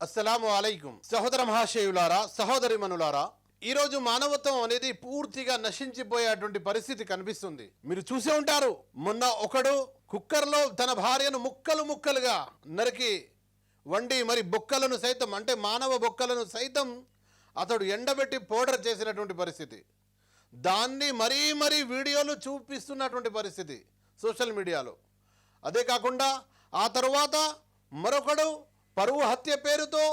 అస్సలాము అలైకుం. సహోదర మహాశయులారా, సహోదరిమణులారా, ఈరోజు మానవత్వం అనేది పూర్తిగా నశించిపోయేటువంటి పరిస్థితి కనిపిస్తుంది. మీరు చూసే ఉంటారు, మొన్న ఒకడు కుక్కర్లో తన భార్యను ముక్కలు ముక్కలుగా నరికి వండి మరి బొక్కలను సైతం, అంటే మానవ బొక్కలను సైతం అతడు ఎండబెట్టి పౌడర్ చేసినటువంటి పరిస్థితి. దాన్ని మరీ వీడియోలు చూపిస్తున్నటువంటి పరిస్థితి సోషల్ మీడియాలో. అదే కాకుండా ఆ తరువాత మరొకడు పరువు హత్య పేరుతో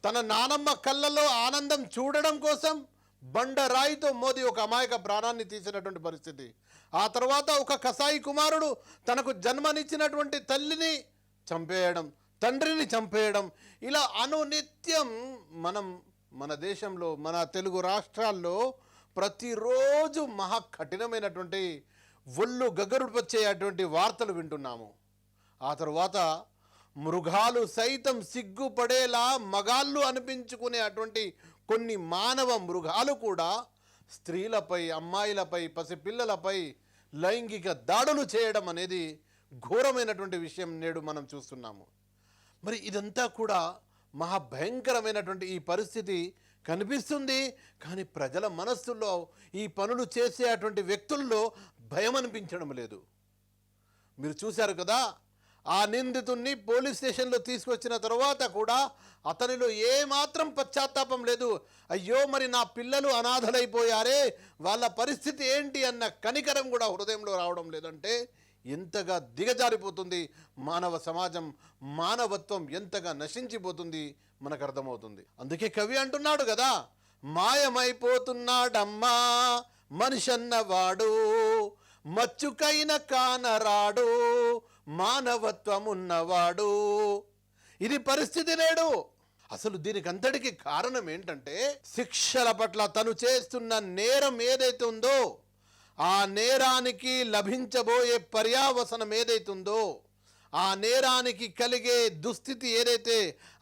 తన నానమ్మ కళ్ళల్లో ఆనందం చూడడం కోసం బండరాయితో మోది ఒక అమాయక ప్రాణాన్ని తీసినటువంటి పరిస్థితి. ఆ తర్వాత ఒక కసాయి కుమారుడు తనకు జన్మనిచ్చినటువంటి తల్లిని చంపేయడం, తండ్రిని చంపేయడం, ఇలా అనునిత్యం మన దేశంలో, మన తెలుగు రాష్ట్రాల్లో ప్రతిరోజు మహా కఠినమైనటువంటి ఒళ్ళు గగరుపొచ్చేటువంటి వార్తలు వింటున్నాము. ఆ తరువాత మృగాలు సైతం సిగ్గుపడేలా మగాళ్ళు అనిపించుకునే అటువంటి కొన్ని మానవ మృగాలు కూడా స్త్రీలపై, అమ్మాయిలపై, పసిపిల్లలపై లైంగిక దాడులు చేయడం అనేది ఘోరమైనటువంటి విషయం నేడు మనం చూస్తున్నాము. మరి ఇదంతా కూడా మహాభయంకరమైనటువంటి ఈ పరిస్థితి కనిపిస్తుంది. కానీ ప్రజల మనస్సుల్లో ఈ పనులు చేసేటువంటి వ్యక్తుల్లో భయం అనిపించడం లేదు. మీరు చూశారు కదా, ఆ నిందితుణ్ణి పోలీస్ స్టేషన్లో తీసుకొచ్చిన తర్వాత కూడా అతనిలో ఏమాత్రం పశ్చాత్తాపం లేదు. అయ్యో, మరి నా పిల్లలు అనాథలైపోయారే, వాళ్ళ పరిస్థితి ఏంటి అన్న కనికరం కూడా హృదయంలో రావడం లేదంటే ఎంతగా దిగజారిపోతుంది మానవ సమాజం, మానవత్వం ఎంతగా నశించిపోతుంది మనకు అర్థమవుతుంది. అందుకే కవి అంటున్నాడు కదా, మాయమైపోతున్నాడమ్మా మనిషన్నవాడు, మచ్చుకైన కానరాడు మానవత్వం ఉన్నవాడు. ఇది పరిస్థితి నేడు. అసలు దీనికి అంతటికి కారణం ఏంటంటే, శిక్షల పట్ల తను చేస్తున్న నేరం ఏదైతే ఉందో, ఆ నేరానికి లభించబోయే పర్యావసనం ఏదైతుందో, ఆ నేరానికి కలిగే దుస్థితి ఏదైతే,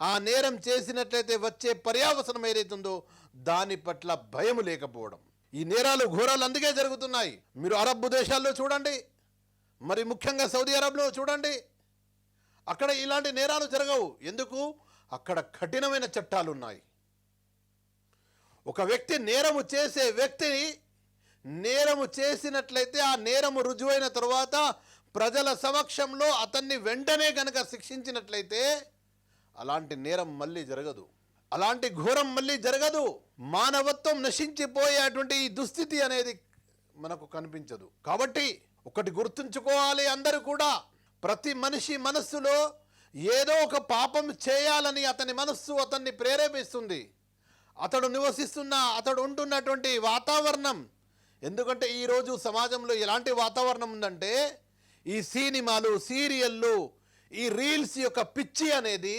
ఆ నేరం చేసినట్లయితే వచ్చే పర్యావసనం ఏదైతుందో దాని పట్ల భయం లేకపోవడం. ఈ నేరాలు, ఘోరాలు అందుకే జరుగుతున్నాయి. మీరు అరబ్ దేశాల్లో చూడండి, మరి ముఖ్యంగా సౌదీ అరబ్లో చూడండి, అక్కడ ఇలాంటి నేరాలు జరగవు. ఎందుకు? అక్కడ కఠినమైన చట్టాలు ఉన్నాయి. ఒక వ్యక్తి నేరము చేసే వ్యక్తిని నేరము చేసినట్లయితే ఆ నేరము రుజువైన తరువాత ప్రజల సమక్షంలో అతన్ని వెంటనే కనుక శిక్షించినట్లయితే అలాంటి నేరం మళ్ళీ జరగదు, అలాంటి ఘోరం మళ్ళీ జరగదు. మానవత్వం నశించిపోయేటువంటి ఈ దుస్థితి అనేది మనకు కనిపించదు. కాబట్టి ఒకటి గుర్తుంచుకోవాలి అందరూ కూడా, ప్రతి మనిషి మనస్సులో ఏదో ఒక పాపం చేయాలని అతని మనస్సు అతన్ని ప్రేరేపిస్తుంది. అతడు నివసిస్తున్న, అతడు ఉంటున్నటువంటి వాతావరణం. ఎందుకంటే ఈరోజు సమాజంలో ఎలాంటి వాతావరణం ఉందంటే, ఈ సినిమాలు, సీరియళ్ళు, ఈ రీల్స్ యొక్క పిచ్చి అనేది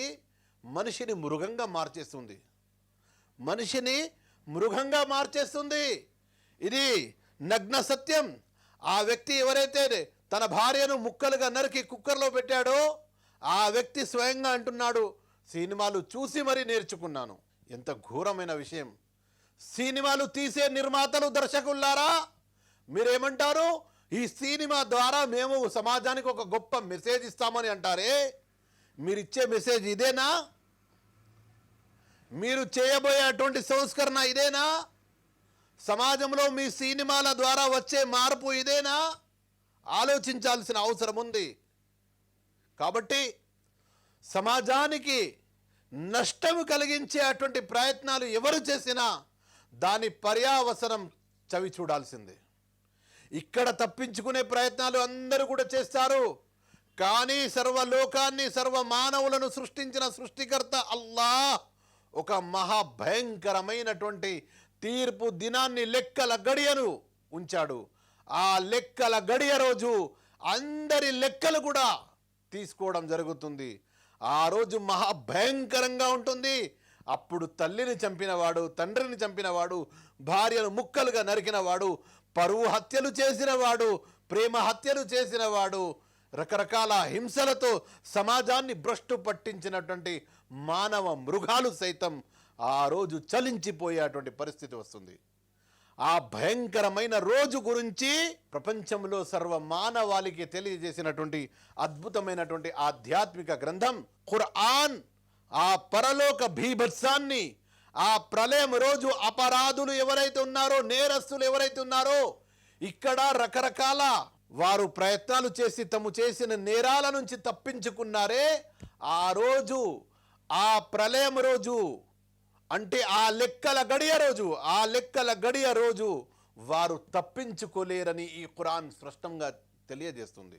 మనిషిని మృగంగా మార్చేస్తుంది, మనిషిని మృగంగా మార్చేస్తుంది. ఇది నగ్న సత్యం. ఆ వ్యక్తి ఎవరైతే తన భార్యను ముక్కలుగా నరికి కుక్కర్లో పెట్టాడో ఆ వ్యక్తి స్వయంగా అంటున్నాడు, సినిమాలు చూసి మరీ నేర్చుకున్నాను. ఎంత ఘోరమైన విషయం. సినిమాలు తీసే నిర్మాతలు, దర్శకులారా, మీరేమంటారు? ఈ సినిమా ద్వారా మేము సమాజానికి ఒక గొప్ప మెసేజ్ ఇస్తామని అంటారే, మీరిచ్చే మెసేజ్ ఇదేనా? మీరు చేయబోయేటువంటి సంస్కరణ ఇదేనా? సమాజంలో మీ సినిమాల ద్వారా వచ్చే మార్పు ఇదేనా? ఆలోచించాల్సిన అవసరం ఉంది. కాబట్టి సమాజానికి నష్టం కలిగించే అటువంటి ప్రయత్నాలు ఎవరు చేసినా దాని పర్యావసనం చవి చూడాల్సిందే. ఇక్కడ తప్పించుకునే ప్రయత్నాలు అందరూ కూడా చేస్తారు. కానీ సర్వలోకాన్ని, సర్వ మానవులను సృష్టించిన సృష్టికర్త అల్లాహ్ ఒక మహాభయంకరమైనటువంటి తీర్పు దినాన్ని, లెక్కల గడియను ఉంచాడు. ఆ లెక్కల గడియ రోజు అందరి లెక్కలు కూడా తీసుకోవడం జరుగుతుంది. ఆ రోజు మహాభయంకరంగా ఉంటుంది. అప్పుడు తల్లిని చంపినవాడు, తండ్రిని చంపినవాడు, భార్యను ముక్కలుగా నరికినవాడు, పరువు హత్యలు చేసినవాడు, ప్రేమ హత్యలు చేసినవాడు, రకరకాల హింసలతో సమాజాన్ని భ్రష్టు పట్టించినటువంటి మానవ మృగాలు సైతం ఆ రోజు చలించిపోయేటువంటి పరిస్థితి వస్తుంది. ఆ భయంకరమైన రోజు గురించి ప్రపంచంలో సర్వ మానవాళికి తెలియజేసినటువంటి అద్భుతమైనటువంటి ఆధ్యాత్మిక గ్రంథం ఖురాన్ ఆ పరలోక భీభత్సాన్ని, ఆ ప్రళయం రోజు అపరాధులు ఎవరైతే ఉన్నారో, నేరస్తులు ఎవరైతే ఉన్నారో, ఇక్కడ రకరకాల వారు ప్రయత్నాలు చేసి తము చేసిన నేరాల నుంచి తప్పించుకున్నారే, ఆ రోజు, ఆ ప్రళయం రోజు, అంటే ఆ లెక్కల గడియ రోజు వారు తప్పించుకోలేరని ఈ ఖురాన్ స్పష్టంగా తెలియజేస్తుంది.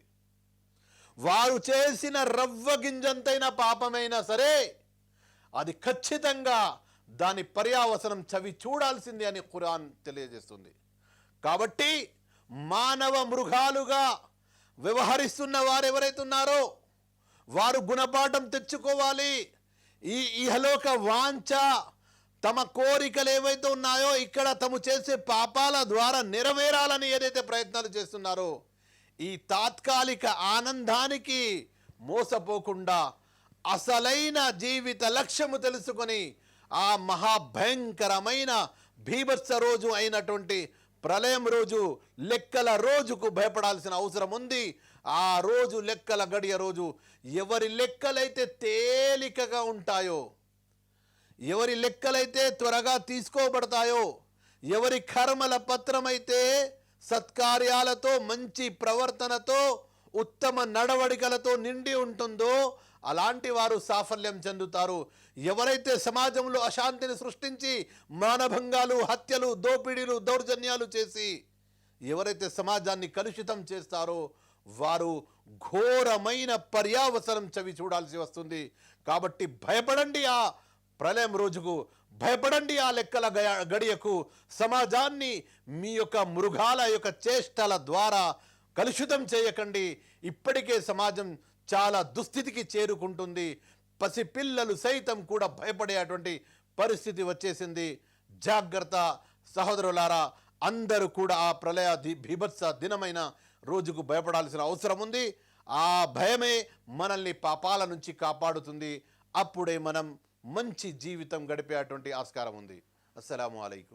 వారు చేసిన రవ్వ గింజంతైన పాపమైనా సరే అది ఖచ్చితంగా దాని పర్యావసనం చవి చూడాల్సిందే అని ఖురాన్ తెలియజేస్తుంది. కాబట్టి మానవ మృగాలుగా వ్యవహరిస్తున్న వారు ఎవరైతే ఉన్నారో వారు గుణపాఠం తెచ్చుకోవాలి. ఈ ఇహలోక వాంఛ, తమ కోరికలు ఏవైతే ఉన్నాయో ఇక్కడ తము చేసే పాపాల ద్వారా నెరవేరాలని ఏదైతే ప్రయత్నాలు చేస్తున్నారో, ఈ తాత్కాలిక ఆనందానికి మోసపోకుండా అసలైన జీవిత లక్ష్యము తెలుసుకొని ఆ మహాభయంకరమైన భీభత్స రోజు అయినటువంటి ప్రళయం రోజు, లెక్కల రోజుకు భయపడాల్సిన అవసరం ఉంది. ఆ రోజు లెక్కల గడియ రోజు ఎవరి లెక్కలైతే తేలికగా ఉంటాయో, ఎవరి లెక్కలైతే త్వరగా తీసుకోబడతాయో, ఎవరి కర్మల పత్రమైతే సత్కార్యాలతో, మంచి ప్రవర్తనతో, ఉత్తమ నడవడికలతో నిండి ఉంటుందో అలాంటి వారు సాఫల్యం చెందుతారు. ఎవరైతే సమాజంలో అశాంతిని సృష్టించి మానభంగాలు, హత్యలు, దోపిడీలు, దౌర్జన్యాలు చేసి ఎవరైతే సమాజాన్ని కలుషితం చేస్తారో వారు ఘోరమైన పర్యావసనం చవి చూడాల్సి వస్తుంది. కాబట్టి భయపడండి ఆ ప్రళయం రోజుకు, భయపడండి ఆ లెక్కల గడియకు. సమాజాన్ని మీ యొక్క మృగాల యొక్క చేష్టల ద్వారా కలుషితం చేయకండి. ఇప్పటికే సమాజం చాలా దుస్థితికి చేరుకుంటుంది. పసిపిల్లలు సైతం కూడా భయపడేటువంటి పరిస్థితి వచ్చేసింది. జాగ్రత్త సహోదరులారా, అందరూ కూడా ఆ ప్రళయ బీభత్స దినమైన రోజుకు భయపడాల్సిన అవసరం ఉంది. ఆ భయమే మనల్ని పాపాల నుంచి కాపాడుతుంది. అప్పుడే మనం మంచి జీవితం గడిపేటువంటి ఆస్కారం ఉంది. అస్సలాము అలైకుం.